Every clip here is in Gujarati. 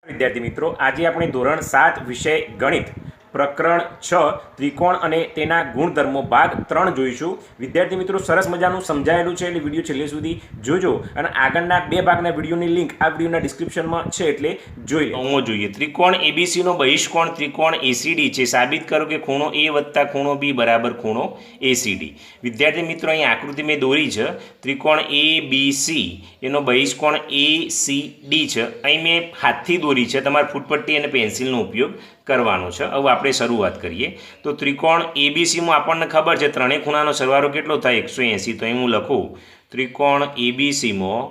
વિદ્યાર્થી મિત્રો, આજે આપણે ધોરણ 7 વિષય ગણિત પ્રકરણ 6 ત્રિકોણ અને તેના ગુણધર્મો ભાગ 3 જોઈશું. વિદ્યાર્થી મિત્રો, સરસ મજાનું સમજાયેલું છે એટલે વિડીયો છેલ્લે સુધી જોજો અને આગળના બે ભાગના વિડીયોની લિંક આ વિડીયોના ડિસ્ક્રિપ્શનમાં છે એટલે જોઈ લો. જોઈએ ત્રિકોણ એબીસીનો બહિષ્કોણ ત્રિકોણ એસીડી છે. સાબિત કરો કે ખૂણો એ વત્તા ખૂણો બી બરાબર ખૂણો એસીડી. વિદ્યાર્થી મિત્રો, અહીં આકૃતિ મેં દોરી છે. ત્રિકોણ એ બી સી એનો બહિષ્કોણ એસીડી છે. અહીં મેં હાથથી દોરી છે. તમારે ફૂટપટ્ટી અને પેન્સિલનો ઉપયોગ કરવાનો છે. હવે આપણે શરૂઆત કરીએ. તો ત્રિકોણ એબીસીમાં આપણને ખબર છે ત્રણેય ખૂણાનો સરવાળો કેટલો થાય 180. તો અહીં હું લખું ત્રિકોણ એબીસીમાં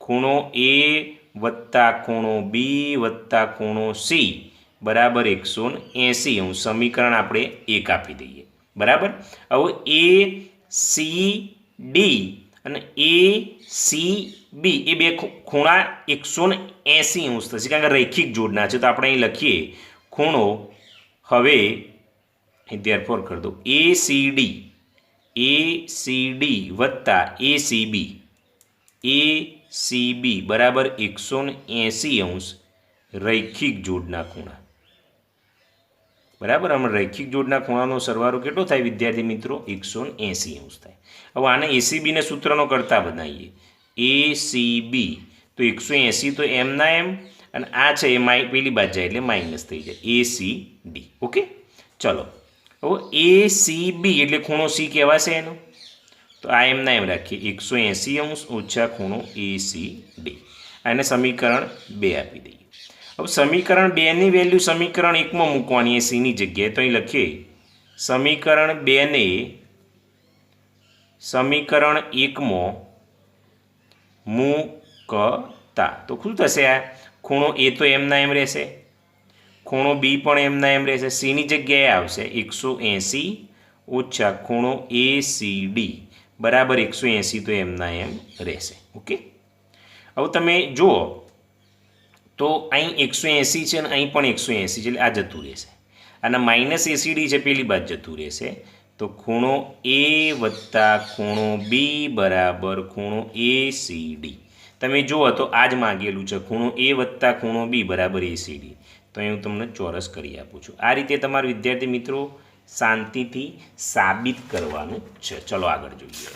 ખૂણો એ વત્તા ખૂણો બી વત્તા ખૂણો સી બરાબર 180. હું સમીકરણ આપણે એક આપી દઈએ. બરાબર. હવે એ સી ડી અને એ સી બી એ બે ખૂણા 180 અંશ થશે કારણ કે રૈખિક જોડના છે. તો આપણે અહીં લખીએ ખૂણો, હવે ધ્યાનપૂર્વક કરી દો, એસીડી વત્તા એસીબી બરાબર 180 અંશ રૈખિક જોડના ખૂણા. બરાબર. આમાં રૈખિક જોડના ખૂણાનો સરવાળો કેટલો થાય વિદ્યાર્થી મિત્રો? 180 અંશ થાય. હવે આને એસીબીને સૂત્રનો કરતા બનાવીએ. એસીબી તો 180 તો એમના એમ અને આ છે એ પેલી બાજુ જાય એટલે માઇનસ થઈ જાય. એસીડી. ઓકે, ચલો. હવે એસીબી એટલે ખૂણો સી કહેવાશે એનો. તો આ એમના એમ રાખીએ 180 અંશ ઓછા ખૂણો એસીડી. આને સમીકરણ 2 આપી દઈએ. હવે સમીકરણ 2ની વેલ્યુ સમીકરણ 1માં મૂકવાની એ સીની જગ્યાએ. તો અહીં લખીએ સમીકરણ 2ને સમીકરણ 1માં મૂકતા તો શું થશે? આ ખૂણો એ તો એમના એમ રહેશે, ખૂણો બી પણ એમના એમ રહેશે. સીની જગ્યાએ આવશે 180 ઓછા ખૂણો એસીડી બરાબર 180 તો એમના એમ રહેશે. ઓકે. હવે તમે જુઓ તો અહીં 180 છે અને અહીં પણ 180 છે એટલે આ જતું રહેશે. અને માઇનસ એસીડી છે પેલી બાજુ જતું રહેશે. તો ખૂણો એ વત્તા ખૂણો બી બરાબર ખૂણો એસીડી. તમે જુઓ તો આ જ માગેલું છે, ખૂણો એ વત્તા ખૂણો બી બરાબર એસીડી. તો અહીં હું તમને ચોરસ કરી આપું છું. આ રીતે તમારા વિદ્યાર્થી મિત્રો શાંતિથી સાબિત કરવાનું છે. ચલો આગળ જોઈએ.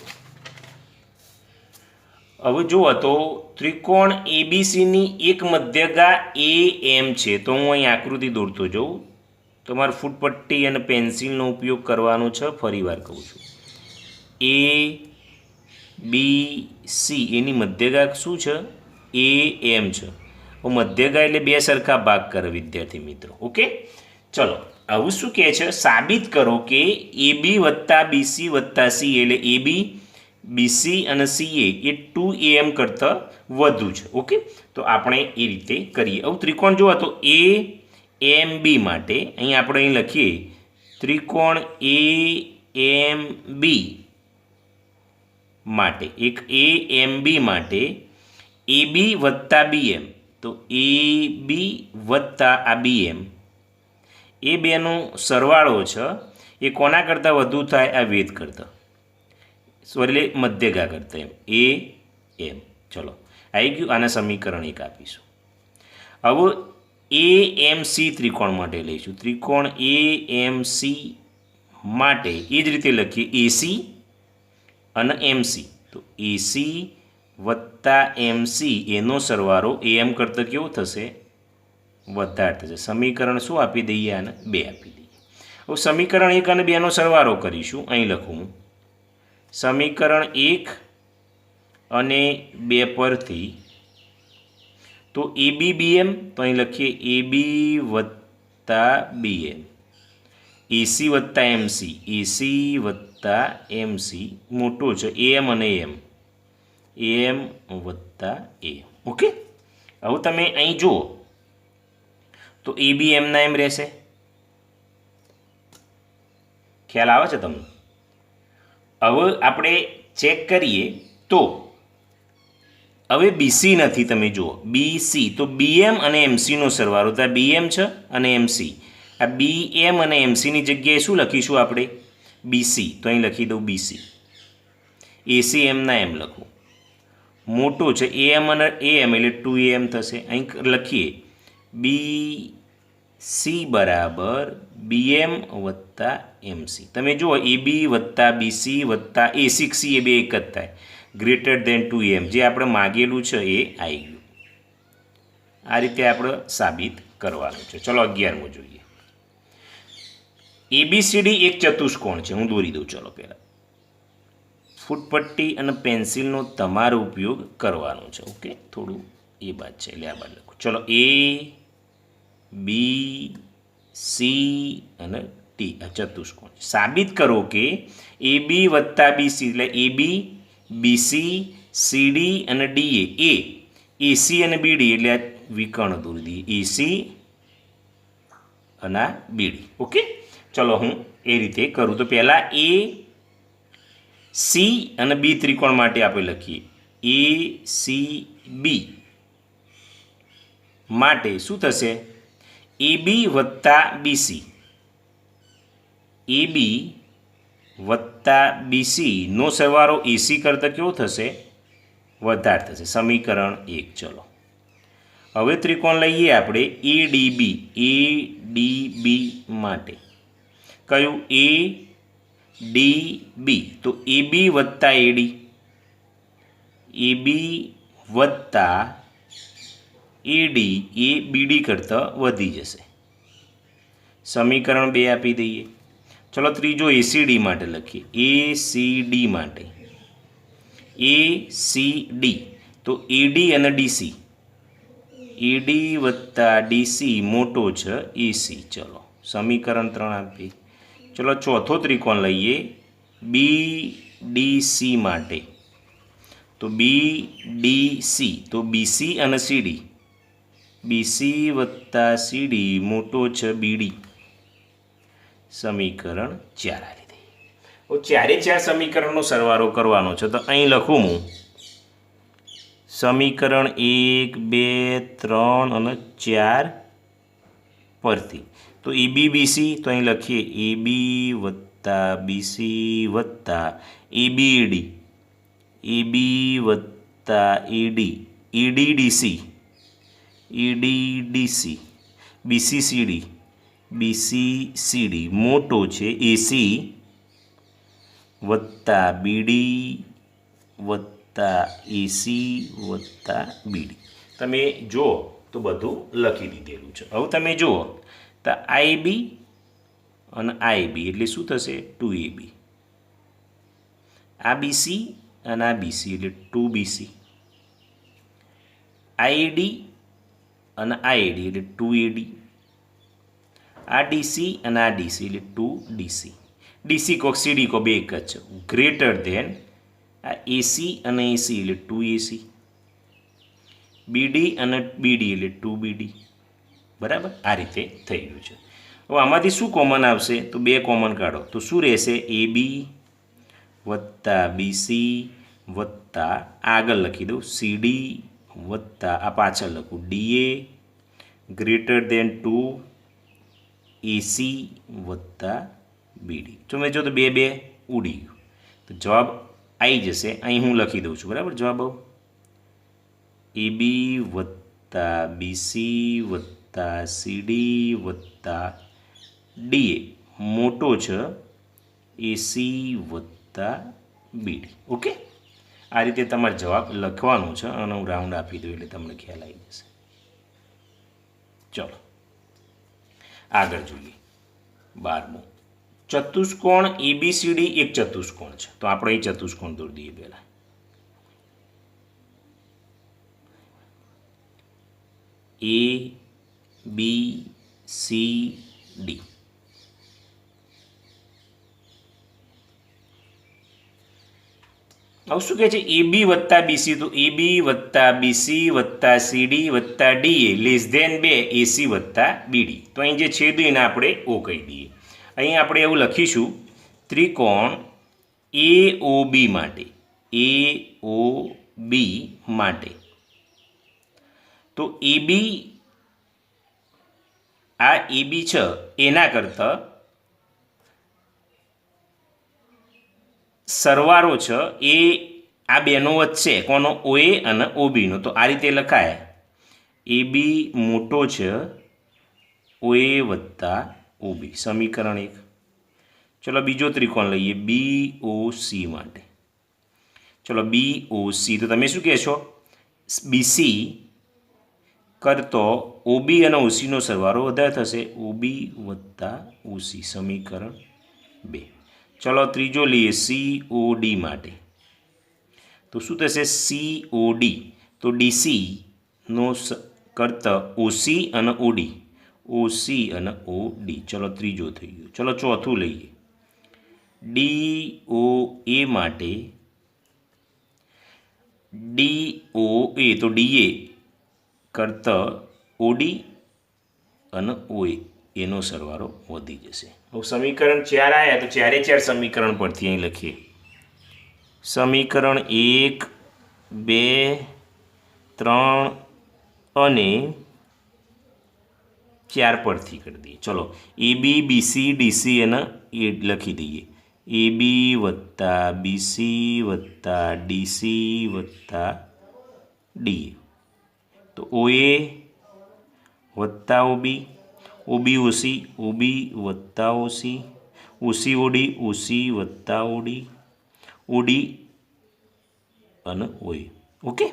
હવે જુઓ તો ત્રિકોણ એબીસીની એક મધ્યગા એ એમ છે. તો હું અહીં આકૃતિ દોરતો જાઉં. તમારે ફૂટપટ્ટી અને પેન્સિલનો ઉપયોગ કરવાનો છે. ફરીવાર કહું છું, એ બી સી એની મધ્યગા શું છે? એ એમ છે. મધ્યગા એટલે બે સરખા ભાગ કરે વિદ્યાર્થી મિત્રો. ઓકે, ચલો. આવું શું કહે છે? સાબિત કરો કે એ બી વત્તા બીસી વત્તા સી એટલે એ બી બીસી અને સીએ એ 2am કરતાં વધુ છે. ઓકે, તો આપણે એ રીતે કરીએ. હવે ત્રિકોણ જુઓ તો એ એમ બી માટે અહીં આપણે અહીં લખીએ ત્રિકોણ એ એમ બી માટે એક એ એમ બી માટે એ બી વત્તા બીએમ. તો એ બી વત્તા આ બીએમ એ બેનો સરવાળો છે એ કોના કરતાં વધુ થાય? આ વેધ કરતાં, એટલે મધ્યગા કરતાં એમ. એ એમ. ચલો, આવી ગયું. આના સમીકરણ 1 આપીશું. હવે એ એમ સી ત્રિકોણ માટે લઈશું. ત્રિકોણ એ એમ સી માટે એ જ રીતે લખીએ એસી અને એમસી. તો એસી વત્તા એમસી એનો સરવાળો એમ કરતાં કેવો થશે? વધારે થશે. સમીકરણ શું આપી દઈએ? આને 2 આપી દઈએ. હવે સમીકરણ 1 અને 2નો સરવાળો કરીશું. અહીં લખું સમીકરણ 1 અને 2 પરથી તો એ બી બીએમ. તો અહીં લખીએ એ બી વત્તા બીએમ, એસી વત્તા એમસી, એસી વત્તા એમસી મોટો છે એમ અને એમ વત્તા એમ. ઓકે. હવે તમે અહીં જુઓ તો એ બી એમના એમ રહેશે. ખ્યાલ આવે છે તમને? હવે આપણે ચેક કરીએ તો હવે બીસી નથી. તમે જુઓ બીસી તો બીએમ અને એમસીનો સરવાળો. તો આ બીએમ છે અને એમસી. આ બીએમ અને એમસીની જગ્યાએ શું લખીશું આપણે? બીસી. તો અહીં લખી દઉં બીસી. એસી એમના એમ લખું. મોટો છે એમ અને એમ એટલે 2am થશે. અહીં લખીએ બી સી બરાબર BM વત્તા MC. તમે જુઓ AB વત્તા BC વત્તા A6C એ બે એક જ થાય, ગ્રેટર દેન 2M. જે આપણે માગેલું છે એ આવી ગયું. આ રીતે આપણે સાબિત કરવાનું છે. ચલો 11મું જોઈએ. ABCD એક ચતુષ્કોણ છે. હું દોરી દઉં. ચલો પહેલાં ફૂટપટ્ટી અને પેન્સિલનો તમારો ઉપયોગ કરવાનો છે. ઓકે, થોડું એ બાદ છે એટલે આ બાદ લખું. ચલો AB C અને D આ ચતુષ્કોણ. સાબિત કરો કે AB વત્તા BC એટલે AB BC CD અને DA એ AC અને BD એટલે આ વિકર્ણ દોરી દઈએ, AC અને BD. ઓકે, ચલો હું એ રીતે કરું. તો પહેલાં AC અને B ત્રિકોણ માટે આપણે લખીએ ACB માટે શું થશે? AB વત્તા BC, AB વત્તા BC નો સરવાળો AC કરતાં કેવો થશે? વધારે થશે. સમીકરણ 1. ચલો હવે ત્રિકોણ લઈએ આપણે ADB. ADB માટે કયું? ADB. તો AB વત્તા AD, AB વત્તા AD એ BD કરતાં વધી જશે. સમીકરણ 2 આપી દઈએ. ચલો ત્રીજો ACD માટે લખીએ. ACD માટે ACD તો AD અને DC, AD વત્તા DC મોટો છે AC. ચલો સમીકરણ 3 આપીએ. ચલો ચોથો ત્રિકોણ લઈએ BDC માટે. તો BDC તો BC અને CD, BC વત્તા CD મોટો છે BD. સમીકરણ 4 આવી દઈએ. હવે ચારે ચાર સમીકરણનો સરવાળો કરવાનો છે. તો અહીં લખું હું સમીકરણ 1, 2, 3 અને 4 પરથી. તો ABBC તો અહીં લખીએ AB વત્તા BC વત્તા ABAD, AB વત્તા AD, ADDC, ADDC, BCCD, BCCD મોટો છે AC વત્તા BD વત્તા AC વત્તા BD. તમે જુઓ તો બધું લખી દીધેલું છે. હવે તમે જુઓ તો IB અને IB એટલે શું થશે? 2AB. આ BC અને આ BC એટલે 2BC. IAD અને IAD એટલે 2AD. આ DC અને આ DC એટલે 2DC. DC કોક CD કો બે એક જ છે. ગ્રેટર દેન આ AC અને AC એટલે 2AC. BD અને BD એટલે 2BD. બરાબર, આ રીતે થઈ ગયું છે. હવે આમાંથી શું કોમન આવશે? તો બે કોમન કાઢો તો શું રહેશે? AB વત્તા BC વત્તા આગળ લખી દઉં CD વત્તા આ પાછળ લખું DA ગ્રેટર દેન 2 AC વત્તા BD. તમે જો તો બે બે ઉડી ગયું તો જવાબ આવી જશે. અહીં હું લખી દઉં છું. બરાબર, જવાબ AB વત્તા BC વત્તા CD વત્તા DA મોટો છે AC વત્તા BD. ઓકે, આ રીતે તમારે જવાબ લખવાનો છે અને હું રાઉન્ડ આપી દઉં એટલે તમને ખ્યાલ આવી જશે. ચલો આગળ જોઈએ. 12મું ચતુષ્કોણ ABCD એક ચતુષ્કોણ છે. તો આપણે એ ચતુષ્કોણ દોરી દઈએ પહેલાં. ABCD. હવે શું કહે છે? AB વત્તા BC. તો AB વત્તા BC વત્તા CD વત્તા DA લેસ ધેન 2 AC વત્તા BD. તો અહીં જે છેદ એને આપણે O કહી દઈએ. અહીં આપણે એવું લખીશું ત્રિકોણ AOB માટે. AOB માટે તો AB આ AB છે એના કરતાં સરવાળો છે એ આ બેનો વચ્ચે કોનો? OA અને OB નો. તો આ રીતે લખાય એ બી મોટો છે OA વત્તા OB, સમીકરણ 1. ચલો બીજો ત્રિકોણ લઈએ BOC માટે. ચલો BOC, તો તમે શું કહેશો? BC કરતો OB અને OCનો સરવાળો વધારે થશે, OB વત્તા OC, સમીકરણ 2. ચલો ત્રીજો લઈએ COD માટે. તો શું થશે? COD તો DC નો કરતા OC અને OD, OC અને OD. ચલો ત્રીજો થઈ ગયો. ચલો ચોથું લઈએ DOA માટે. DOA તો DA કરતા OD અને OA એનો સરવાળો વધી જશે. હવે સમીકરણ 4 આવ્યા તો 4 સમીકરણ પરથી અહીં લખીએ. સમીકરણ 1, 2, 3 અને 4 પરથી કરી દઈએ. ચલો AB BC DC અને એ લખી દઈએ. AB વત્તા BC વત્તા DC વત્તા DA. તો OA વત્તા OB, OB OC, OB વત્તા OC, OC OD, OC વત્તા OD, OD અને OA. ઓકે,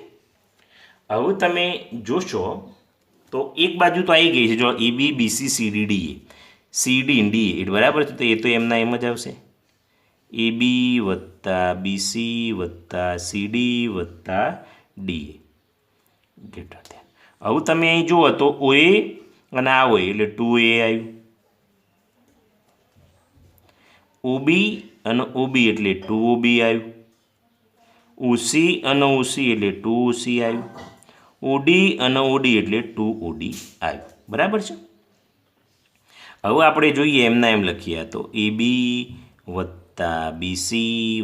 હવે તમે જોશો તો એક બાજુ તો આવી ગઈ છે. જો AB BC CD DA, CD DA એટલે બરાબર છે. તો એ તો એમના એમ જ આવશે. AB વત્તા BC વત્તા CD વત્તા DA ગ્રેટર ધેન. હવે તમે અહીં જુઓ તો OA અને આ OA એટલે 2A આવ્યું. OB અને OB એટલે 2OB આવ્યું. OC અને OC એટલે 2OC આવ્યું. OD અને OD એટલે 2OD આવ્યું. બરાબર છે. હવે આપણે જોઈએ એમના એમ લખીએ તો AB વત્તા BC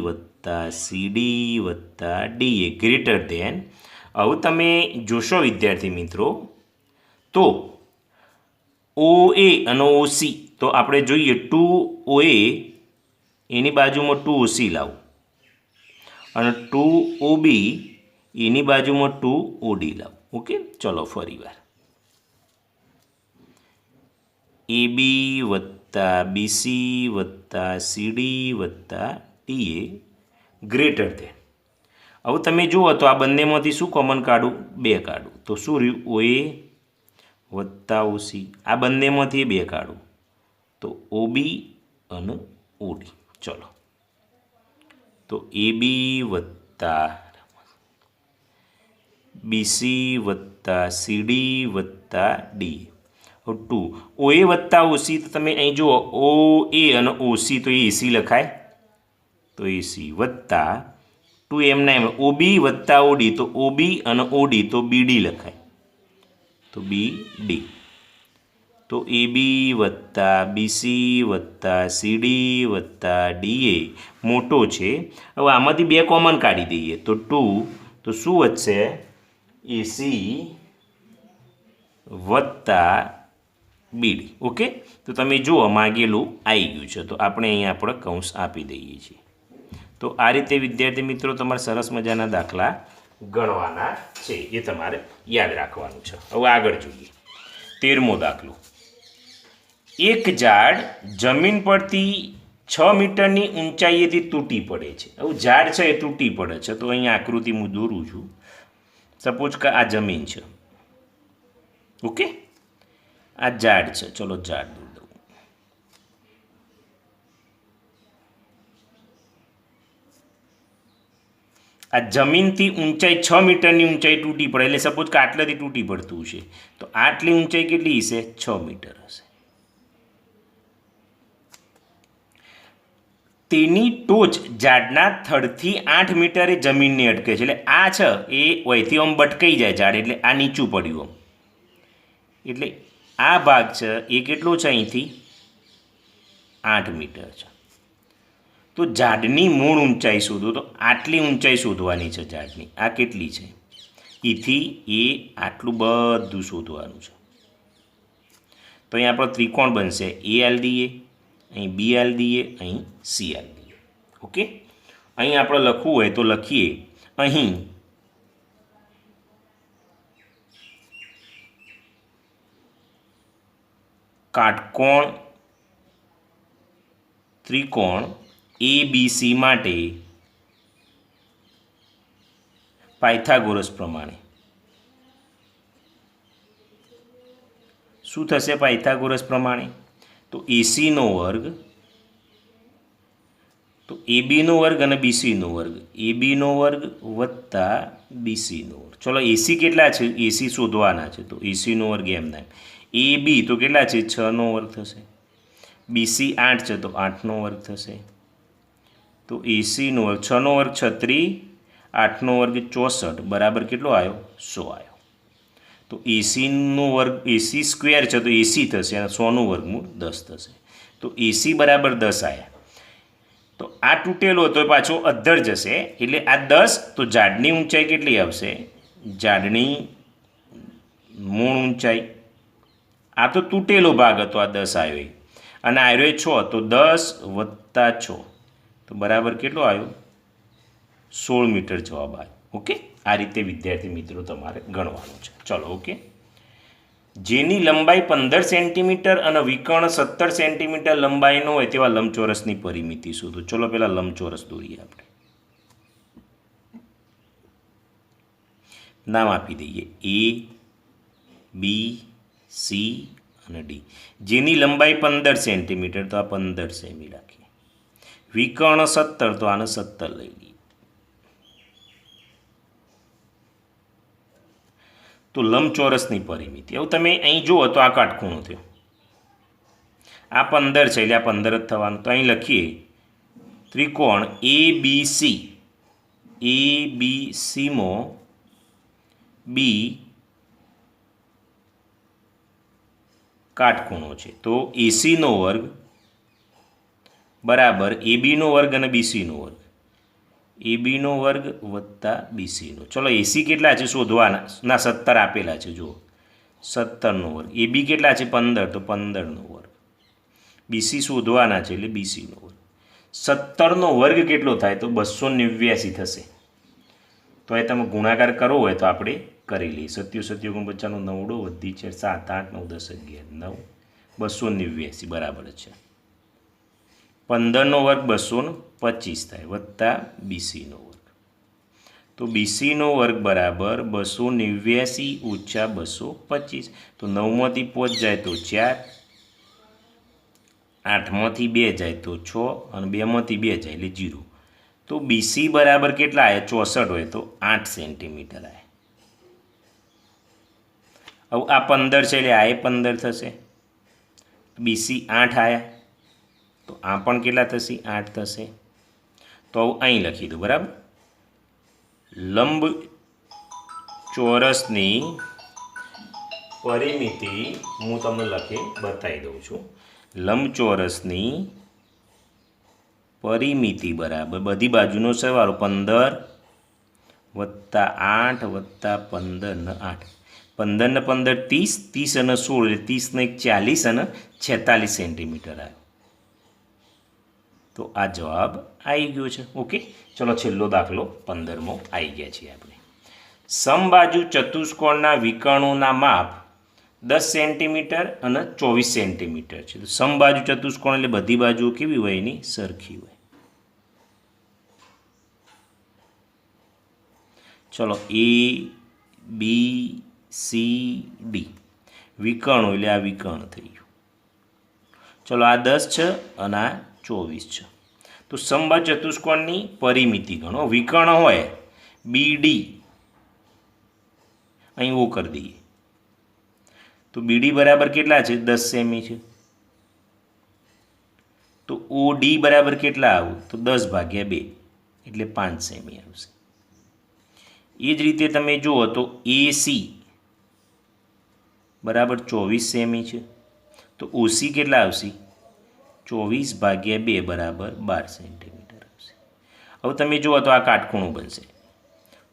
વત્તા CD વત્તા DA ગ્રેટર ધેન. હવે તમે જોશો વિદ્યાર્થી મિત્રો તો OA અને OC તો આપણે જોઈએ 2OA એની બાજુમાં 2OC લાવો અને 2OB એની બાજુમાં 2OD લાવો. ઓકે, ચલો ફરી વાર AB વત્તા BC વત્તા CD વત્તા DA ગ્રેટર ધેન. હવે તમે જુઓ તો આ બંનેમાંથી શું કોમન કાઢું? 2 કાઢું. તો શું રહ્યું? OA વત્તા OC. આ બંનેમાંથી 2 કાઢું તો OB અને OD. ચલો તો AB વત્તા BC વત્તા CD વત્તા DA. 2 OA વત્તા OC તો તમે અહીં જુઓ OA અને OC તો એ AC લખાય, તો AC વત્તા 2 એમના એમ OB વત્તા OD તો OB અને OD તો BD લખાય, તો BD. તો AB વત્તા BC વત્તા CD વત્તા DA મોટો છે. હવે આમાંથી 2 કોમન કાઢી દઈએ તો 2, તો શું વધશે? AC વત્તા BD. ઓકે, તો તમે જુઓ માગેલું આવી ગયું છે. તો આપણે અહીંયા આપણે કૌંસ આપી દઈએ છીએ. તો આ રીતે વિદ્યાર્થી મિત્રો તમારે સરસ મજાના દાખલા ગણવાના છે, એ તમારે યાદ રાખવાનું છે. હવે આગળ જોઈએ 13મો દાખલો. એક ઝાડ જમીન પરથી 6 મીટરની ઊંચાઈએથી તૂટી પડે છે. હવે ઝાડ છે એ તૂટી પડે છે. તો અહીંયા આકૃતિ હું દોરું છું. સપોઝ કે આ જમીન છે. ઓકે, આ ઝાડ છે. ચલો ઝાડ દોર દઉં. આ જમીનથી ઊંચાઈ 6 મીટરની ઊંચાઈ તૂટી પડે એટલે સપોઝ કે આટલાથી તૂટી પડતું છે. તો આટલી ઊંચાઈ કેટલી હશે? 6 મીટર હશે. તેની ટોચ ઝાડના થડથી 8 મીટરે જમીનને અટકે છે. એટલે આ છે એ વયથી આમ બટકાઈ જાય ઝાડ, એટલે આ નીચું પડ્યું આમ. એટલે આ ભાગ છે એ કેટલો છે? અહીંથી 8 મીટર છે. તો ઝાડની મૂળ ઊંચાઈ શોધો. તો આટલી ઊંચાઈ શોધવાની છે ઝાડની. આ કેટલી છે? એથી એ આટલું બધું શોધવાનું છે. તો અહીં આપણો ત્રિકોણ બનશે. ALDA, અહીં BLDA, અહીં CLDA. ઓકે, અહીં આપણે લખવું હોય તો લખીએ. અહીં કાટકોણ ત્રિકોણ ABC માટે પાયથાગોરસ પ્રમાણે શું થશે? પાયથાગોરસ પ્રમાણે તો ACનો વર્ગ, તો ABનો વર્ગ અને BCનો વર્ગ, ABનો વર્ગ વત્તા BCનો વર્ગ. ચલો AC કેટલા છે? AC શોધવાના છે, તો ACનો વર્ગ એમના AB તો કેટલા છે? 6નો વર્ગ થશે. BC 8 છે તો 8નો વર્ગ થશે. તો ACનો વર્ગ 6નો વર્ગ 36, 8નો વર્ગ 64 બરાબર કેટલો આવ્યો? 100 આવ્યો. તો ACનો વર્ગ AC સ્ક્વેર છે તો AC થશે અને 100નું વર્ગમૂળ 10 થશે. તો AC બરાબર 10 આવ્યા. તો આ તૂટેલો તો પાછો અધ્ધર જશે એટલે આ 10, તો ઝાડની ઊંચાઈ કેટલી આવશે? ઝાડની મૂળ ઊંચાઈ, આ તો તૂટેલો ભાગ હતો, આ 10 આવ્યો એ, અને આવ્યો 6, તો 10 વત્તા 6 તો બરાબર કેટલો આવ્યો? 16 મીટર જવાબ આવ્યો. ઓકે, આ રીતે વિદ્યાર્થી મિત્રો તમારે ગણવાનું છે. ચલો ઓકે. જેની લંબાઈ 15 સેન્ટીમીટર અને વિકર્ણ 17 સેન્ટીમીટર લંબાઈનો હોય તેવા લંબચોરસની પરિમિતિ શોધો. ચલો પહેલાં લંબચોરસ દોરીએ આપણે. નામ આપી દઈએ A, B, C અને D. જેની લંબાઈ 15 સેન્ટીમીટર તો આ 15 સેમી રાખીએ. વિકર્ણ 17 તો આને 17 લઈ લઈએ. તો લંબચોરસની પરિમિતિ. હવે તમે અહીં જુઓ તો આ કાટખૂણો થયો, આ 15 છે એટલે આ 15 જ થવાનું. તો અહીં લખીએ ત્રિકોણ ABC. ABCમાં B કાટખૂણો છે તો ACનો વર્ગ બરાબર ABનો વર્ગ અને BCનો વર્ગ, ABનો વર્ગ વત્તા BCનો. ચલો AC કેટલા છે શોધવાના? ના 17 આપેલા છે, જુઓ 17નો વર્ગ. AB કેટલા છે? 15, તો 15નો વર્ગ. BC શોધવાના છે એટલે BCનો વર્ગ. 17નો વર્ગ કેટલો થાય? તો 289 થશે. તો એ તમે ગુણાકાર કરવો હોય તો આપણે કરી લઈએ. 77 49 9 વધી છે 7 8 9 10 11 9 289 બરાબર છે. 15નો વર્ગ 225 થાય વત્તા BCનો વર્ગ. તો BCનો વર્ગ બરાબર 289 ઓછા 225. તો 9માંથી 5 જાય તો 4, 8માંથી 2 જાય તો 6 અને 2માંથી 2 જાય એટલે 0. તો BC બરાબર કેટલા આવ્યા? 64 હોય તો 8 સેન્ટીમીટર આવે. હવે આ 15 છે એટલે આ 15 થશે. BC 8 આવ્યા તો આ પણ કેટલા થશે? 8 થશે. તો અહીં લખી દો બરાબર. લંબ ચોરસની પરિમિતિ હું તમને લખી બતાવી દઉં છું. લંબચોરસની પરિમિતિ બરાબર બધી બાજુનો સરવાળો 15 વત્તા 8 વત્તા 15 ને 8. 15 ને 15 30, 30 અને 16 એટલે 30 ને 40 અને 46 સેન્ટીમીટર આવ્યો. તો આ જવાબ આવી ગયો છે. ઓકે, ચલો છેલ્લો દાખલો 15મો આવી ગયા છીએ આપણે. સમબાજુ ચતુષ્કોણના વિકર્ણોના માપ 10 સેન્ટીમીટર અને 24 સેન્ટીમીટર છે. તો સમબાજુ ચતુષ્કોણ એટલે બધી બાજુઓ કેવી હોય? એની સરખી હોય. ચલો A, B, C, D વિકર્ણો એટલે આ વિકર્ણ થઈ ગયું. ચલો આ 10 છે અને આ 24 છે. તો સમબાજુ ચતુષ્કોણની પરિમિતિ ગણો. વિકર્ણ હોય BD, અહીં ઓ કરી દઈએ તો BD બરાબર કેટલા છે? 10 સેમી છે. તો OD બરાબર કેટલા આવું? તો 10/2 એટલે 5 સેમી આવશે. એ જ રીતે તમે જુઓ તો AC બરાબર 24 સેમી છે. તો OC કેટલા આવશે? 24/2 બરાબર 12 સેન્ટીમીટર આવશે. હવે તમે જુઓ તો આ કાટખૂણો બનશે.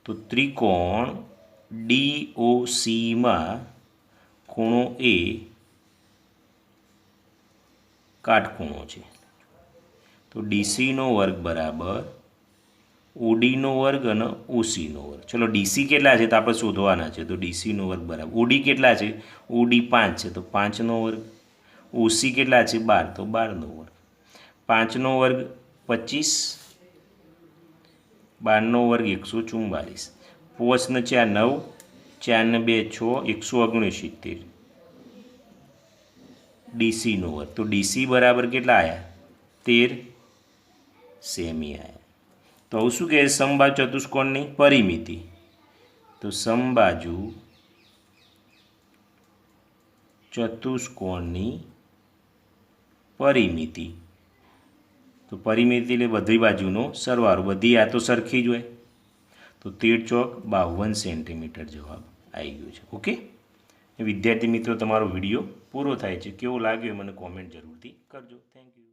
તો ત્રિકોણ DOCમાં ખૂણો A કાટખૂણો છે. તો DCનો વર્ગ બરાબર ODનો વર્ગ અને OCનો વર્ગ. ચલો DC કેટલા છે તો આપણે શોધવાના છે. તો DCનો વર્ગ બરાબર OD કેટલા છે? OD 5 છે તો 5નો વર્ગ. ઓસી કેટલા છે 12, તો 12નો વર્ગ. 5નો વર્ગ 25, 12નો વર્ગ 144, 5 ને 4 9, 4 ને 2 6, 169. ડીસીનો વર્ગ, તો ડીસી બરાબર કેટલા આવ્યા 13 સેમી આવ્યા. તો હવે શું કહે સમબાજુ ચતુષ્કોણની પરિમિતિ, તો સમબાજુ ચતુષ્કોણની પરિમિતિ, તો પરિમિતિ એટલે બધી બાજુનો સરવાળો, બધી આ તો સરખી જ હોય, તો 13 ચોક 52 સેન્ટીમીટર જવાબ આવી ગયો છે. ઓકે વિદ્યાર્થી મિત્રો, તમારો વિડીયો પૂરો થાય છે. કેવો લાગ્યો એ મને કોમેન્ટ જરૂરથી કરજો. Thank you.